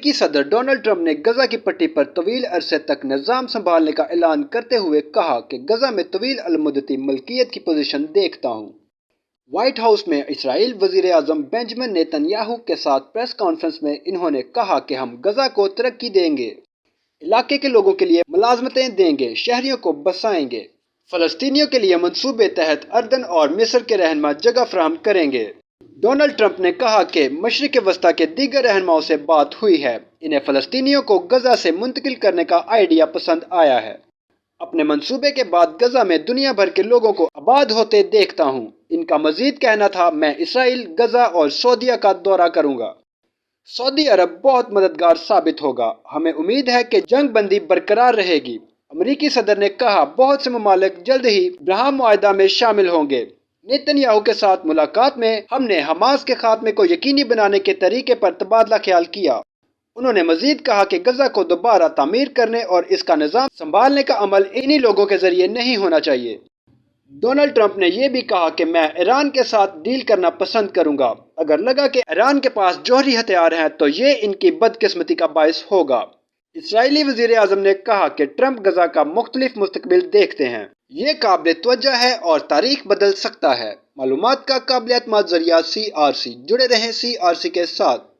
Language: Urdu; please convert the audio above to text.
امریکی صدر ڈونلڈ ٹرمپ نے غزہ کی پٹی پر طویل عرصے تک نظام سنبھالنے کا اعلان کرتے ہوئے کہا کہ غزہ میں طویل المدتی ملکیت کی پوزیشن دیکھتا ہوں۔ وائٹ ہاؤس میں اسرائیل وزیر اعظم بنجمن نیتن یاہو کے ساتھ پریس کانفرنس میں انہوں نے کہا کہ ہم غزہ کو ترقی دیں گے، علاقے کے لوگوں کے لیے ملازمتیں دیں گے، شہریوں کو بسائیں گے، فلسطینیوں کے لیے منصوبے تحت اردن اور مصر کے رہنما جگہ فراہم کریں گے۔ ڈونلڈ ٹرمپ نے کہا کہ مشرق وسطیٰ کے دیگر رہنماؤں سے بات ہوئی ہے، انہیں فلسطینیوں کو غزہ سے منتقل کرنے کا آئیڈیا پسند آیا ہے۔ اپنے منصوبے کے بعد غزہ میں دنیا بھر کے لوگوں کو آباد ہوتے دیکھتا ہوں۔ ان کا مزید کہنا تھا، میں اسرائیل، غزہ اور سعودیہ کا دورہ کروں گا۔ سعودی عرب بہت مددگار ثابت ہوگا۔ ہمیں امید ہے کہ جنگ بندی برقرار رہے گی۔ امریکی صدر نے کہا، بہت سے ممالک جلد ہی ابراہیم معاہدہ میں شامل ہوں گے۔ نیتن یاہو کے ساتھ ملاقات میں ہم نے حماس کے خاتمے کو یقینی بنانے کے طریقے پر تبادلہ خیال کیا۔ انہوں نے مزید کہا کہ غزہ کو دوبارہ تعمیر کرنے اور اس کا نظام سنبھالنے کا عمل انہی لوگوں کے ذریعے نہیں ہونا چاہیے۔ ڈونلڈ ٹرمپ نے یہ بھی کہا کہ میں ایران کے ساتھ ڈیل کرنا پسند کروں گا۔ اگر لگا کہ ایران کے پاس جوہری ہتھیار ہیں تو یہ ان کی بدقسمتی کا باعث ہوگا۔ اسرائیلی وزیر اعظم نے کہا کہ ٹرمپ غزہ کا مختلف مستقبل دیکھتے ہیں۔ یہ قابل توجہ ہے اور تاریخ بدل سکتا ہے۔ معلومات کا قابل اعتماد ذریعہ CRC۔ جڑے رہیں CRC کے ساتھ۔